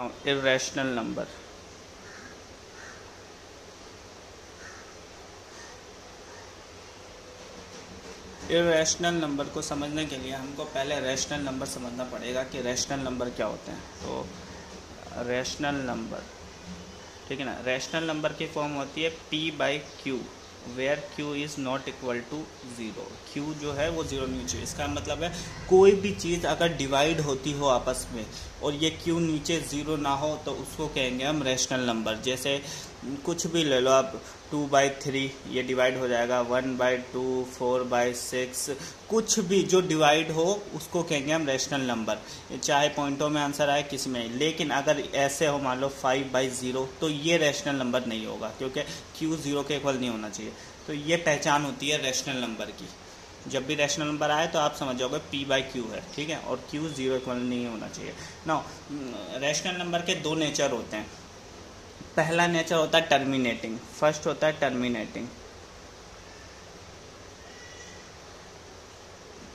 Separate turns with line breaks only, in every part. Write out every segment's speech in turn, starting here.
Now irrational number. Irrational number को समझने के लिए हमको पहले रैशनल नंबर समझना पड़ेगा कि रैशनल नंबर क्या होते हैं। तो रैशनल नंबर, ठीक है ना, रैशनल नंबर की फॉर्म होती है p/q, where q is not equal to 0। q जो है वो 0 नहीं चाहिए। इसका मतलब है कोई भी चीज़ अगर डिवाइड होती हो आपस में और ये q नीचे 0 ना हो तो उसको कहेंगे हम रैशनल नंबर। जैसे कुछ भी ले लो आप, 2/3 ये डिवाइड हो जाएगा, 1/2, 4/6, कुछ भी जो डिवाइड हो उसको कहेंगे हम रैशनल नंबर, चाहे पॉइंटों में आंसर आए किसी में। लेकिन अगर ऐसे हो, मान लो 5/0, तो ये रैशनल नंबर नहीं होगा क्योंकि q 0 के इक्वल नहीं होना चाहिए। तो ये पहचान होती है रैशनल नंबर की। जब भी रैशनल नंबर आए तो आप समझ जाओगे p/q है, ठीक है, और q 0 इक्वल नहीं होना चाहिए। नाउ रैशनल नंबर के दो नेचर होते हैं। पहला नेचर होता है टर्मिनेटिंग, फर्स्ट होता है टर्मिनेटिंग।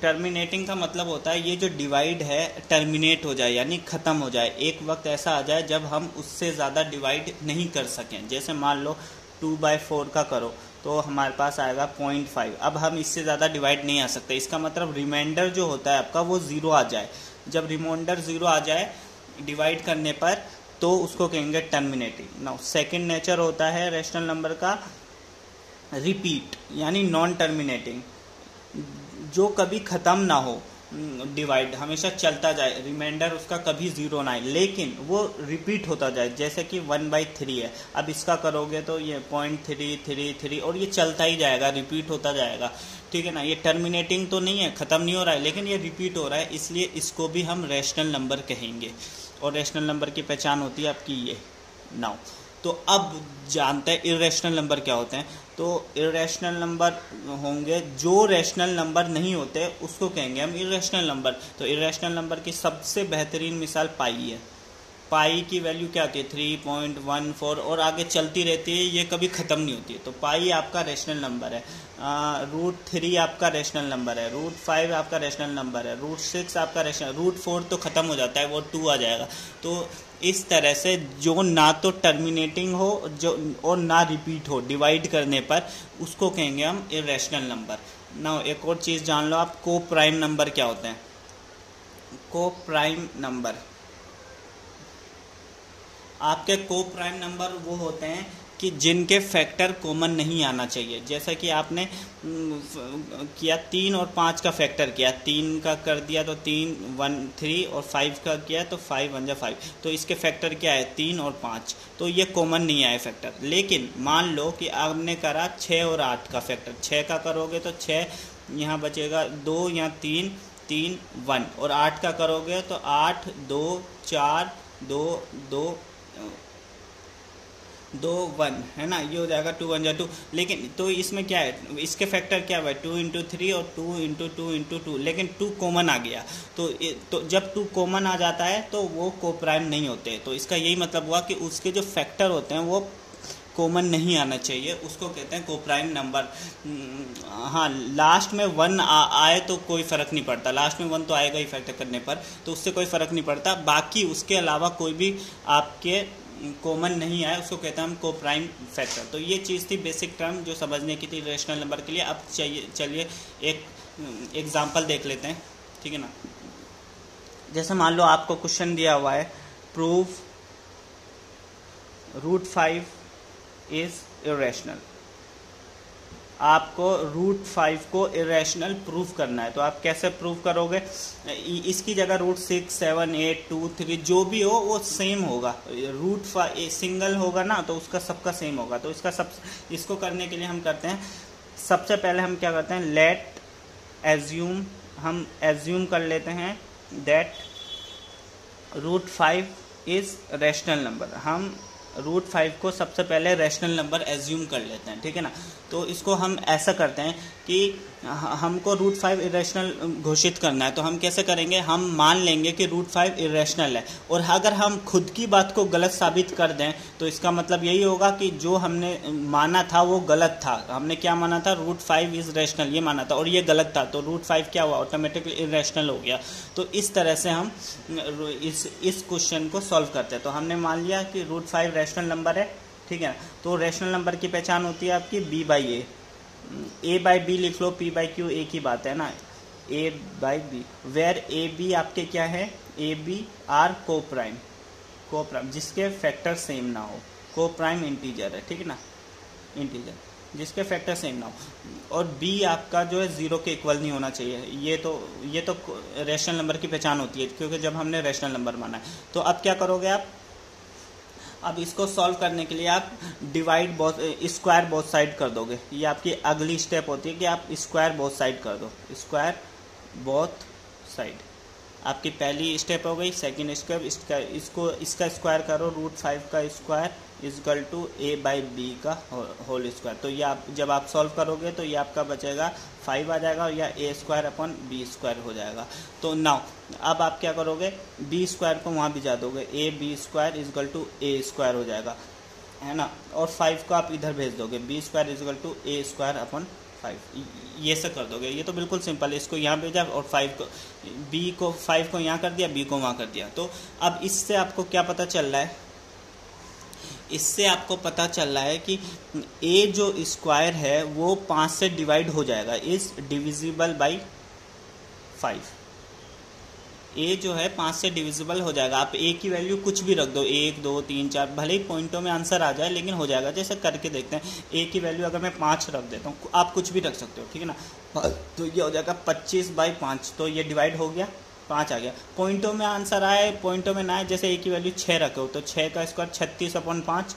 टर्मिनेटिंग का मतलब होता है ये जो डिवाइड है टर्मिनेट हो जाए, यानी ख़त्म हो जाए। एक वक्त ऐसा आ जाए जब हम उससे ज़्यादा डिवाइड नहीं कर सकें। जैसे मान लो 2/4 का करो तो हमारे पास आएगा 0.5। अब हम इससे ज़्यादा डिवाइड नहीं आ सकते। इसका मतलब रिमाइंडर जो होता है आपका वो 0 आ जाए। जब रिमाइंडर 0 आ जाए डिवाइड करने पर तो उसको कहेंगे टर्मिनेटिंग। नाउ सेकंड नेचर होता है रैशनल नंबर का रिपीट, यानी नॉन टर्मिनेटिंग, जो कभी ख़त्म ना हो। डिवाइड हमेशा चलता जाए, रिमाइंडर उसका कभी 0 ना आए, लेकिन वो रिपीट होता जाए। जैसे कि 1/3 है, अब इसका करोगे तो ये 0.333 और ये चलता ही जाएगा, रिपीट होता जाएगा, ठीक है ना। ये टर्मिनेटिंग तो नहीं है, ख़त्म नहीं हो रहा है, लेकिन ये रिपीट हो रहा है, इसलिए इसको भी हम रैशनल नंबर कहेंगे। और रैशनल नंबर की पहचान होती है आपकी ये। नाउ तो अब जानते हैं इर्रेशनल नंबर क्या होते हैं। तो इर्रेशनल नंबर होंगे जो रैशनल नंबर नहीं होते उसको कहेंगे हम इर्रेशनल नंबर। तो इर्रेशनल नंबर की सबसे बेहतरीन मिसाल पाई है। पाई की वैल्यू क्या होती है 3.14 और आगे चलती रहती है, ये कभी ख़त्म नहीं होती है। तो पाई आपका रैशनल नंबर है। √3 आपका रैशनल नंबर है, √5 आपका रैशनल नंबर है, √6 आपका रैशनल, √4 तो ख़त्म हो जाता है, वो 2 आ जाएगा। तो इस तरह से जो ना तो टर्मिनेटिंग हो जो और ना रिपीट हो डिवाइड करने पर, उसको कहेंगे हम इर्रेशनल नंबर। ना एक और चीज़ जान लो आप, को प्राइम नंबर क्या होते हैं। को प्राइम नंबर, आपके को प्राइम नंबर वो होते हैं कि जिनके फैक्टर कॉमन नहीं आना चाहिए। जैसा कि आपने किया 3 और 5 का फैक्टर किया, 3 का कर दिया तो 3 1 3 और 5 का किया तो 5 1 5, तो इसके फैक्टर क्या है 3 और 5, तो ये कॉमन नहीं आए फैक्टर। लेकिन मान लो कि आपने करा 6 और 8 का फैक्टर, 6 का करोगे तो 6 यहाँ बचेगा 2 यहाँ 3 3 1, और 8 का करोगे तो 8 2 4 2 2 2 1 है ना, ये हो जाएगा 2 1 2। लेकिन तो इसमें क्या है, इसके फैक्टर क्या हुआ 2 × 3 और 2 × 2 × 2, लेकिन 2 कॉमन आ गया। तो जब 2 कॉमन आ जाता है तो वो को प्राइम नहीं होते। तो इसका यही मतलब हुआ कि उसके जो फैक्टर होते हैं वो कॉमन नहीं आना चाहिए, उसको कहते हैं को प्राइम नंबर। हाँ, लास्ट में 1 आए तो कोई फ़र्क नहीं पड़ता, लास्ट में 1 तो आएगा ही फैक्टर करने पर, तो उससे कोई फ़र्क नहीं पड़ता। बाकी उसके अलावा कोई भी आपके कॉमन नहीं आए उसको कहते हैं हम को प्राइम फैक्टर। तो ये चीज़ थी बेसिक टर्म जो समझने की थी रैशनल नंबर के लिए। अब चलिए एक एग्जांपल देख लेते हैं, ठीक है ना। जैसे मान लो आपको क्वेश्चन दिया हुआ है, प्रूव √5 इज इरेशनल। आपको √5 को इरेशनल प्रूफ करना है। तो आप कैसे प्रूफ करोगे, इसकी जगह √6 7 8 2 3 जो भी हो वो सेम होगा। √5 सिंगल होगा ना तो उसका सबका सेम होगा। तो इसको करने के लिए हम करते हैं, सबसे पहले हम क्या करते हैं, लेट एज्यूम, हम एज्यूम कर लेते हैं दैट √5 इज रैशनल नंबर। हम √5 को सबसे पहले रैशनल नंबर एज्यूम कर लेते हैं, ठीक है ना। तो इसको हम ऐसा करते हैं कि हमको रूट 5 इरेशनल घोषित करना है। तो हम कैसे करेंगे, हम मान लेंगे कि रूट 5 इरेशनल है, और अगर हम खुद की बात को गलत साबित कर दें तो इसका मतलब यही होगा कि जो हमने माना था वो गलत था। हमने क्या माना था, रूट 5 इज रैशनल, ये माना था, और ये गलत था, तो रूट 5 क्या हुआ, ऑटोमेटिकली इरेशनल हो गया। तो इस तरह से हम इस क्वेश्चन को सॉल्व करते हैं। तो हमने मान लिया कि रूट 5 रैशनल नंबर है, ठीक है। तो रैशनल नंबर की पहचान होती है आपकी b by a by b लिख लो, p बाई क्यू एक ही बात है ना, a by b, where a b आपके क्या है, a b are coprime जिसके फैक्टर सेम ना हो, को प्राइम इंटीजर है, ठीक है ना, इंटीजर जिसके फैक्टर सेम ना हो, और b आपका जो है 0 के इक्वल नहीं होना चाहिए। ये तो रैशनल नंबर की पहचान होती है, क्योंकि जब हमने रैशनल नंबर माना है। तो अब क्या करोगे आप, अब इसको सॉल्व करने के लिए आप डिवाइड स्क्वायर बोथ साइड कर दोगे। ये आपकी अगली स्टेप होती है कि आप स्क्वायर बोथ साइड कर दो, स्क्वायर बोथ साइड आपकी पहली स्टेप हो गई। सेकंड स्टेप इसका स्क्वायर करो, रूट 5 का square equal to a by b का होल स्क्वायर। तो ये आप जब आप सॉल्व करोगे तो ये आपका बचेगा 5 आ जाएगा, और या ए स्क्वायर अपॉन बी स्क्वायर हो जाएगा। तो नाउ अब आप क्या करोगे, बी स्क्वायर को वहाँ भिजा दोगे, a b square equal to a square हो जाएगा, है ना, और 5 को आप इधर भेज दोगे, b square equal to a square upon 5, ये सब कर दोगे। ये तो बिल्कुल सिंपल है, इसको यहाँ भेजा और 5 को यहाँ कर दिया, बी को वहाँ कर दिया। तो अब इससे आपको क्या पता चल रहा है, इससे आपको पता चल रहा है कि ए जो स्क्वायर है वो 5 से डिवाइड हो जाएगा, इज डिविजिबल बाई 5। ए जो है 5 से डिविजिबल हो जाएगा। आप ए की वैल्यू कुछ भी रख दो, 1 2 3 4, भले ही पॉइंटों में आंसर आ जाए लेकिन हो जाएगा। जैसे करके देखते हैं, ए की वैल्यू अगर मैं 5 रख देता हूँ, आप कुछ भी रख सकते हो, ठीक है ना, तो ये हो जाएगा 25 बाई 5, तो ये डिवाइड हो गया, 5 आ गया। पॉइंटों में आंसर आए, पॉइंटों में ना आए, जैसे ए की वैल्यू 6 रखो तो 6 का स्क्वायर 36 अपॉन 5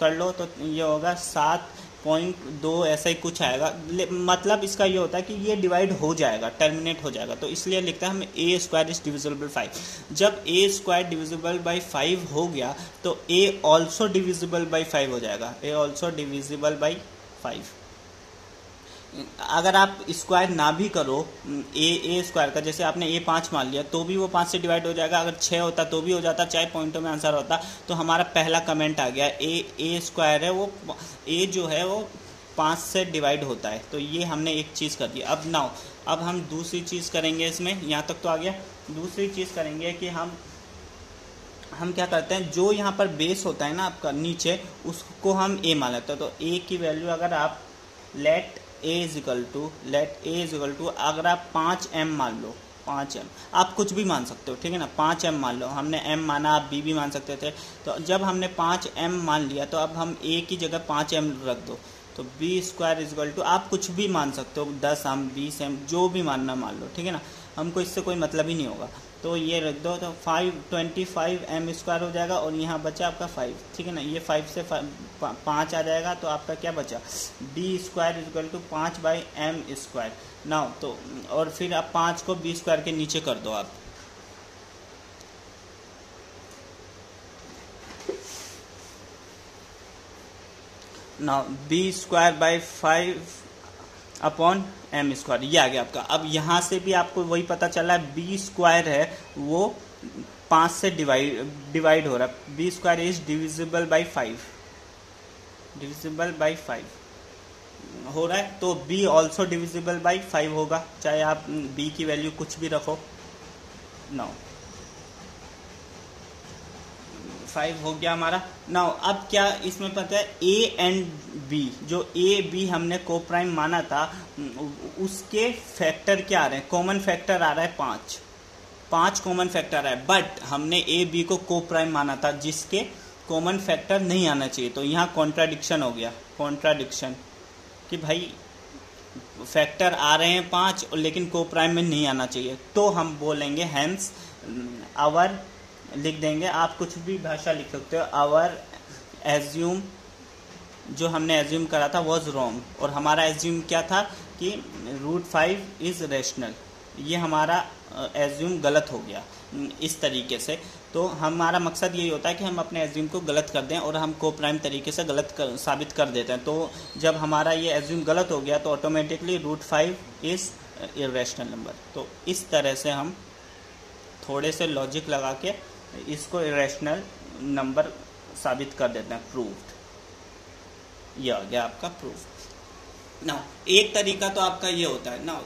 कर लो, तो ये होगा 7.2, ऐसा ही कुछ आएगा। मतलब इसका ये होता है कि ये डिवाइड हो जाएगा, टर्मिनेट हो जाएगा। तो इसलिए लिखता है हमें ए स्क्वायर इज डिविजिबल बाई 5। जब ए स्क्वायर डिविजिबल बाई 5 हो गया तो ए ऑल्सो डिविजिबल बाई 5 हो जाएगा, ए ऑल्सो डिविजिबल बाई 5। अगर आप स्क्वायर ना भी करो ए स्क्वायर का, जैसे आपने ए 5 मान लिया तो भी वो 5 से डिवाइड हो जाएगा, अगर 6 होता तो भी हो जाता, चाहे पॉइंटों में आंसर होता। तो हमारा पहला कमेंट आ गया, ए स्क्वायर है वो, ए जो है वो 5 से डिवाइड होता है। तो ये हमने एक चीज़ कर दी। अब हम दूसरी चीज़ करेंगे इसमें, यहाँ तक तो आ गया। दूसरी चीज़ करेंगे कि हम क्या करते हैं, जो यहाँ पर बेस होता है ना आपका नीचे, उसको हम ए मान लेते हैं। तो ए की वैल्यू अगर आप let a is equal to अगर आप 5m मान लो, 5m आप कुछ भी मान सकते हो, ठीक है ना, 5m मान लो, हमने m माना, आप b भी मान सकते थे। तो जब हमने 5m मान लिया तो अब हम a की जगह 5m रख दो, तो b square is equal to आप कुछ भी मान सकते हो, 10m 20m जो भी मानना मान लो, ठीक है ना, हमको इससे कोई मतलब ही नहीं होगा। तो ये रख दो, तो 25m स्क्वायर हो जाएगा, और यहाँ बचा आपका 5, ठीक है ना, ये 5 से 5 आ जाएगा, तो आपका क्या बचा, b square is equal to 5 by m square. Now तो और फिर आप 5 को बी स्क्वायर के नीचे कर दो आप, now b square by 5 upon m square, ये आ गया आपका। अब यहाँ से भी आपको वही पता चला है, बी स्क्वायर है वो 5 से डिवाइड हो रहा है, b square is divisible by 5, divisible by 5 हो रहा है, तो बी ऑल्सो डिविजिबल बाई 5 होगा, चाहे आप बी की वैल्यू कुछ भी रखो। 5 हो गया हमारा। नाउ अब क्या इसमें पता है, ए एंड बी, जो ए बी हमने को प्राइम माना था, उसके फैक्टर क्या आ रहे हैं, कॉमन फैक्टर आ रहा है 5 कॉमन फैक्टर आ रहा है, बट हमने ए बी को को प्राइम माना था जिसके कॉमन फैक्टर नहीं आना चाहिए। तो यहाँ कॉन्ट्राडिक्शन हो गया, कॉन्ट्राडिक्शन कि भाई फैक्टर आ रहे हैं 5 लेकिन को प्राइम में नहीं आना चाहिए। तो हम बोलेंगे हैंस आवर, लिख देंगे, आप कुछ भी भाषा लिख सकते हो, आवर एज्यूम, जो हमने एज्यूम करा था वॉज रॉन्ग, और हमारा एज्यूम क्या था कि रूट 5 इज रैशनल, ये हमारा एज्यूम गलत हो गया इस तरीके से। तो हमारा मकसद यही होता है कि हम अपने एज्यूम को गलत कर दें और हम को प्राइम तरीके से साबित कर देते हैं। तो जब हमारा ये एज्यूम गलत हो गया तो ऑटोमेटिकली √5 इज़ इरेशनल नंबर। तो इस तरह से हम थोड़े से लॉजिक लगा के इसको इरेशनल नंबर साबित कर देते हैं, प्रूव्ड। ये आ गया आपका प्रूफ। ना एक तरीका तो आपका ये होता है ना,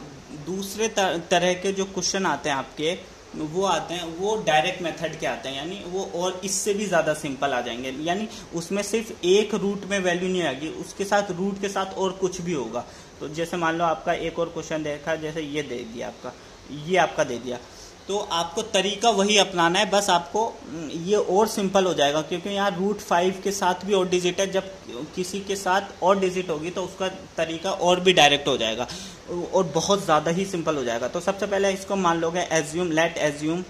दूसरे तरह के जो क्वेश्चन आते हैं आपके वो आते हैं, वो डायरेक्ट मेथड के आते हैं, यानी वो और इससे भी ज़्यादा सिंपल आ जाएंगे। यानी उसमें सिर्फ एक रूट में वैल्यू नहीं आएगी, उसके साथ रूट के साथ और कुछ भी होगा। तो जैसे मान लो आपका एक और क्वेश्चन देखा, जैसे ये दे दिया आपका, ये आपका दे दिया, तो आपको तरीका वही अपनाना है, बस आपको ये और सिंपल हो जाएगा क्योंकि यहाँ √5 के साथ भी और डिजिट है। जब किसी के साथ और डिजिट होगी तो उसका तरीका और भी डायरेक्ट हो जाएगा और बहुत ज़्यादा ही सिंपल हो जाएगा। तो सबसे पहले इसको मान लोगे एज्यूम, लेट एज्यूम,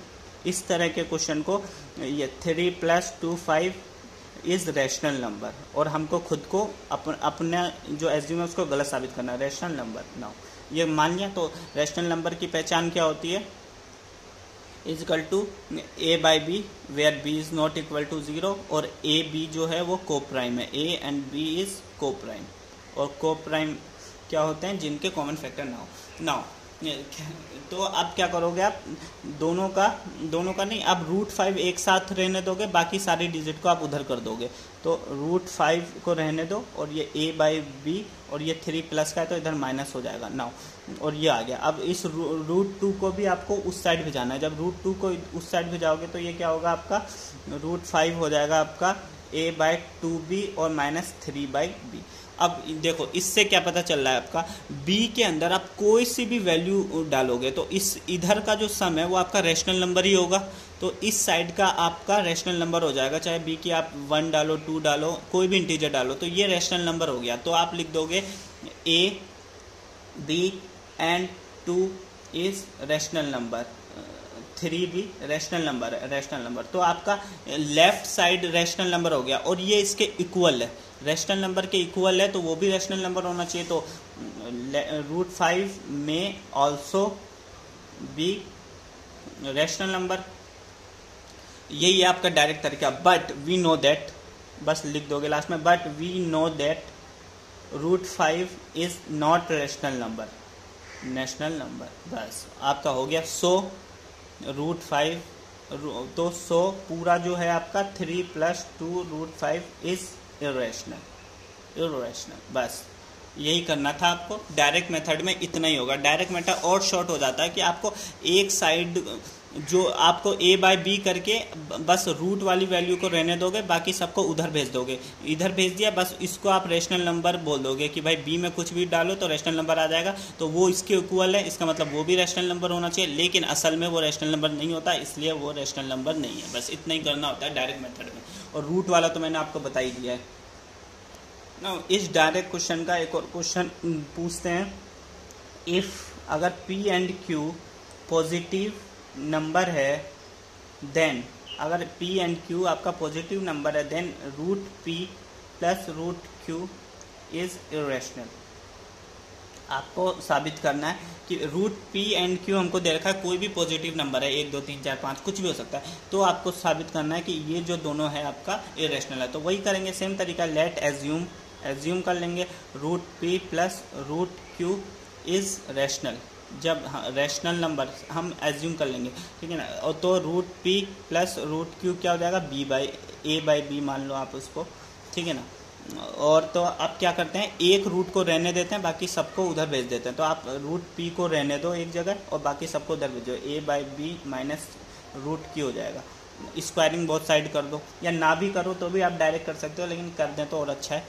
इस तरह के क्वेश्चन को, ये 3 + 2 5 इज़ रैशनल नंबर, और हमको खुद को अपना जो एज्यूम है उसको गलत साबित करना है, रैशनल नंबर। नाउ ये मान लिया, तो रैशनल नंबर की पहचान क्या होती है, is equal to a/b where b is not equal to 0, और a/b जो है वो कोप्राइम है, a and b is coprime, और कोप्राइम क्या होते हैं, जिनके कॉमन फैक्टर ना हो। नाउ तो अब क्या करोगे आप, दोनों का नहीं, आप √5 एक साथ रहने दोगे, बाकी सारी डिजिट को आप उधर कर दोगे। तो √5 को रहने दो, और ये a/b, और ये 3 प्लस का है तो इधर माइनस हो जाएगा। नाउ और ये आ गया। अब इस √2 को भी आपको उस साइड भेजाना है। जब √2 को उस साइड भेजाओगे तो ये क्या होगा, आपका √5 हो जाएगा आपका a/2b और -3/b। अब देखो इससे क्या पता चल रहा है, आपका b के अंदर आप कोई सी भी वैल्यू डालोगे तो इस इधर का जो सम है वो आपका रैशनल नंबर ही होगा। तो इस साइड का आपका रैशनल नंबर हो जाएगा, चाहे b की आप 1 डालो, 2 डालो, कोई भी इंटीजर डालो, तो ये रैशनल नंबर हो गया। तो आप लिख दोगे a, b and 2 is rational number, 3 भी रैशनल नंबर। तो आपका लेफ्ट साइड रैशनल नंबर हो गया, और ये इसके इक्वल है, रैशनल नंबर के इक्वल है, तो वो भी रैशनल नंबर होना चाहिए। तो √5 में ऑल्सो बी रैशनल नंबर, यही है आपका डायरेक्ट तरीका। बट वी नो दैट, बस लिख दोगे लास्ट में, but we know that √5 is not rational number, बस आपका हो गया। सो √5, तो सो पूरा जो है आपका 3 + 2 √5 इज इरेशनल। बस यही करना था आपको। डायरेक्ट मेथड में इतना ही होगा। डायरेक्ट मेथड और शॉर्ट हो जाता है कि आपको एक साइड जो आपको a/b करके बस रूट वाली वैल्यू को रहने दोगे, बाकी सबको उधर भेज दोगे। इधर भेज दिया, बस इसको आप रैशनल नंबर बोल दोगे कि भाई b में कुछ भी डालो तो रैशनल नंबर आ जाएगा, तो वो इसके इक्वल है, इसका मतलब वो भी रैशनल नंबर होना चाहिए। लेकिन असल में वो रैशनल नंबर नहीं होता, इसलिए वो रैशनल नंबर नहीं है। बस इतना ही करना होता है डायरेक्ट मेथड में। और रूट वाला तो मैंने आपको बता ही दिया है ना। इस डायरेक्ट क्वेश्चन का एक और क्वेश्चन पूछते हैं, इफ़ अगर p and q positive number है, देन अगर p एंड q आपका पॉजिटिव नंबर है, then √p + √q is irrational. आपको साबित करना है कि √p एंड q हमको दे रखा है, कोई भी पॉजिटिव नंबर है, 1 2 3 4 5 कुछ भी हो सकता है, तो आपको साबित करना है कि ये जो दोनों है आपका इरेशनल है। तो वही करेंगे, सेम तरीका, लेट एज्यूम कर लेंगे √p + √q इज रैशनल। जब रैशनल नंबर हम एज्यूम कर लेंगे, ठीक है ना, और तो √p + √q क्या हो जाएगा, a/b मान लो आप उसको, ठीक है ना। और तो आप क्या करते हैं, एक रूट को रहने देते हैं, बाकी सबको उधर भेज देते हैं। तो आप √p को रहने दो एक जगह और बाकी सबको उधर भेजो, a/b - √q हो जाएगा। स्क्वायरिंग बोथ साइड कर दो, या ना भी करो तो भी आप डायरेक्ट कर सकते हो, लेकिन कर दें तो और अच्छा है।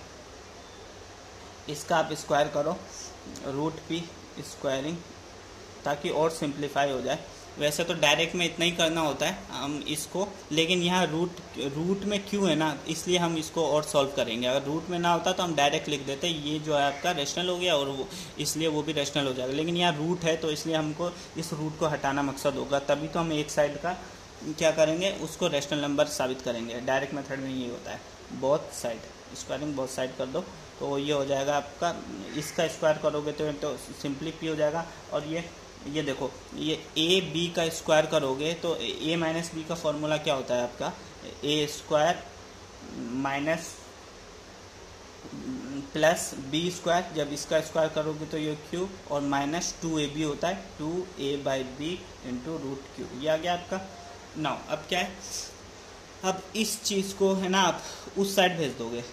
इसका आप स्क्वायर करो, √p स्क्वायरिंग, ताकि और सिंप्लीफाई हो जाए। वैसे तो डायरेक्ट में इतना ही करना होता है हम इसको, लेकिन यहाँ रूट में क्यों है ना, इसलिए हम इसको और सॉल्व करेंगे। अगर रूट में ना होता तो हम डायरेक्ट लिख देते ये जो है आपका रैशनल हो गया, और वो इसलिए वो भी रैशनल हो जाएगा। लेकिन यहाँ रूट है तो इसलिए हमको इस रूट को हटाना मकसद होगा, तभी तो हम एक साइड का क्या करेंगे, उसको रैशनल नंबर साबित करेंगे। डायरेक्ट मेथड में ये होता है, both side squaring both side कर दो, तो ये हो जाएगा आपका, इसका स्क्वायर करोगे तो सिंपली p हो जाएगा, और ये ये देखो, ये ए बी का स्क्वायर करोगे तो ए माइनस बी का फॉर्मूला क्या होता है आपका, a square minus plus b square, जब इसका स्क्वायर करोगे तो ये क्यू, और माइनस 2ab होता है 2a/b इंटू रूट क्यू। ये आ गया आपका। नाउ अब क्या है, अब इस चीज़ को है ना आप उस साइड भेज दोगे।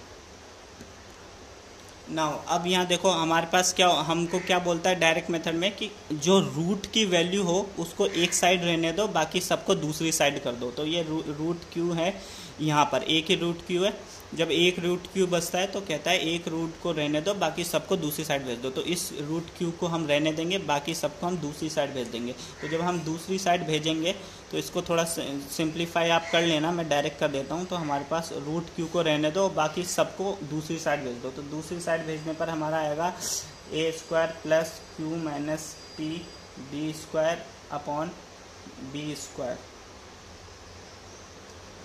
नाउ अब यहाँ देखो हमारे पास क्या, हमको क्या बोलता है डायरेक्ट मेथड में कि जो रूट की वैल्यू हो उसको एक साइड रहने दो, बाकी सबको दूसरी साइड कर दो। तो ये रूट क्यू है, यहाँ पर एक ही रूट क्यू है। जब एक रूट क्यू बचता है तो कहता है एक रूट को रहने दो, बाकी सबको दूसरी साइड भेज दो। तो इस रूट क्यू को हम रहने देंगे, बाकी सबको हम दूसरी साइड भेज देंगे। तो जब हम दूसरी साइड भेजेंगे तो इसको थोड़ा सिंप्लीफाई आप कर लेना, मैं डायरेक्ट कर देता हूँ। तो हमारे पास रूट क्यू को रहने दो, बाकी सबको दूसरी साइड भेज दो। तो दूसरी साइड भेजने पर हमारा आएगा a square plus q minus p b square upon b square,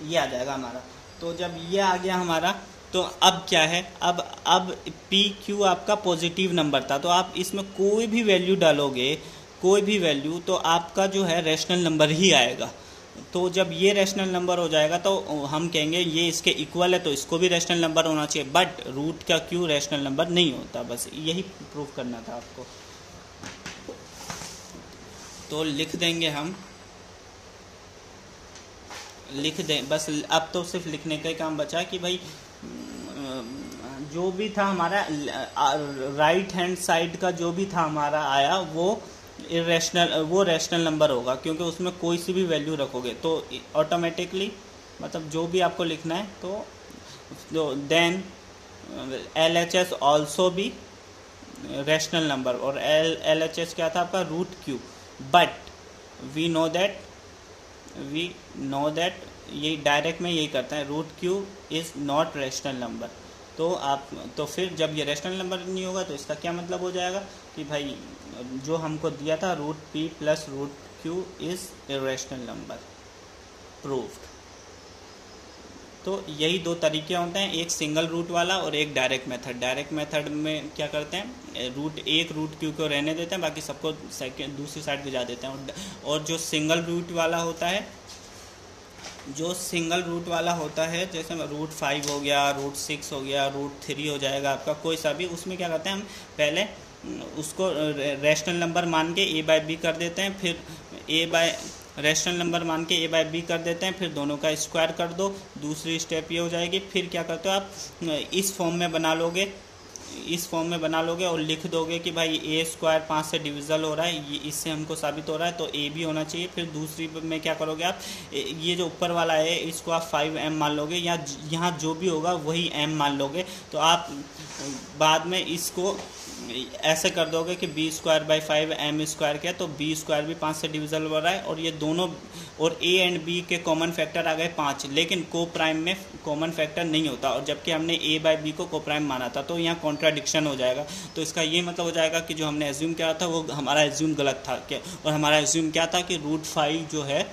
ये आ जाएगा हमारा। तो जब ये आ गया हमारा, तो अब क्या है, अब पी क्यू आपका पॉजिटिव नंबर था, तो आप इसमें कोई भी वैल्यू डालोगे, कोई भी वैल्यू, तो आपका जो है रैशनल नंबर ही आएगा। तो जब ये रैशनल नंबर हो जाएगा तो हम कहेंगे ये इसके इक्वल है, तो इसको भी रैशनल नंबर होना चाहिए। बट रूट का क्यू रैशनल नंबर नहीं होता, बस यही प्रूव करना था आपको। तो लिख देंगे हम, लिख दें बस। अब तो सिर्फ लिखने का ही काम बचा कि भाई जो भी था हमारा राइट हैंड साइड का जो भी था हमारा आया वो इरेशनल, वो रैशनल नंबर होगा, क्योंकि उसमें कोई सी भी वैल्यू रखोगे तो ऑटोमेटिकली, मतलब जो भी आपको लिखना है तो देन LHS ऑल्सो भी रैशनल नंबर, और LHS क्या था आपका root q. But we know that ये डायरेक्ट में यही करता है, root q is not rational number. तो आप, तो फिर जब ये रैशनल नंबर नहीं होगा तो इसका क्या मतलब हो जाएगा कि भाई जो हमको दिया था root p plus root q is irrational number, proved. तो यही दो तरीके होते हैं, एक सिंगल रूट वाला और एक डायरेक्ट मेथड। डायरेक्ट मेथड में क्या करते हैं, एक रूट क्यू को रहने देते हैं, बाकी सबको दूसरी साइड भिजा देते हैं। और जो सिंगल रूट वाला होता है, जो सिंगल रूट वाला होता है, जैसे रूट 5 हो गया, रूट 6 हो गया, रूट 3 हो जाएगा आपका कोई सा भी, उसमें क्या करते हैं हम पहले उसको रैशनल नंबर मान के a/b कर देते हैं, फिर रैशनल नंबर मान के a/b कर देते हैं, फिर दोनों का स्क्वायर कर दो। दूसरी स्टेप ये हो जाएगी, फिर क्या करते हो आप इस फॉर्म में बना लोगे, इस फॉर्म में बना लोगे और लिख दोगे कि भाई ए स्क्वायर 5 से डिविजल हो रहा है, ये इससे हमको साबित हो रहा है, तो ए भी होना चाहिए। फिर दूसरी में क्या करोगे आप, ये जो ऊपर वाला है इसको आप 5m मान लोगे, या यहाँ जो भी होगा वही m मान लोगे। तो आप बाद में इसको ऐसे कर दोगे कि B square by 5m square क्या, तो बी स्क्वायर भी 5 से डिविजल हो रहा है, और ये दोनों, और ए एंड बी के कॉमन फैक्टर आ गए 5, लेकिन को प्राइम में कॉमन फैक्टर नहीं होता, और जबकि हमने a/b को को प्राइम माना था, तो यहाँ कॉन्ट्राडिक्शन हो जाएगा। तो इसका ये मतलब हो जाएगा कि जो हमने एज्यूम किया था वो हमारा एज्यूम गलत था क्या, और हमारा एज्यूम क्या था कि रूट 5 जो है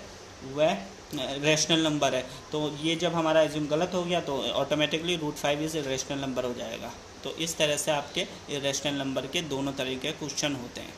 वह रैशनल नंबर है। तो ये जब हमारा एज्यूम गलत हो गया तो automatically root 5 is rational number हो जाएगा। तो इस तरह से आपके रैशनल नंबर के दोनों तरीके के क्वेश्चन होते हैं।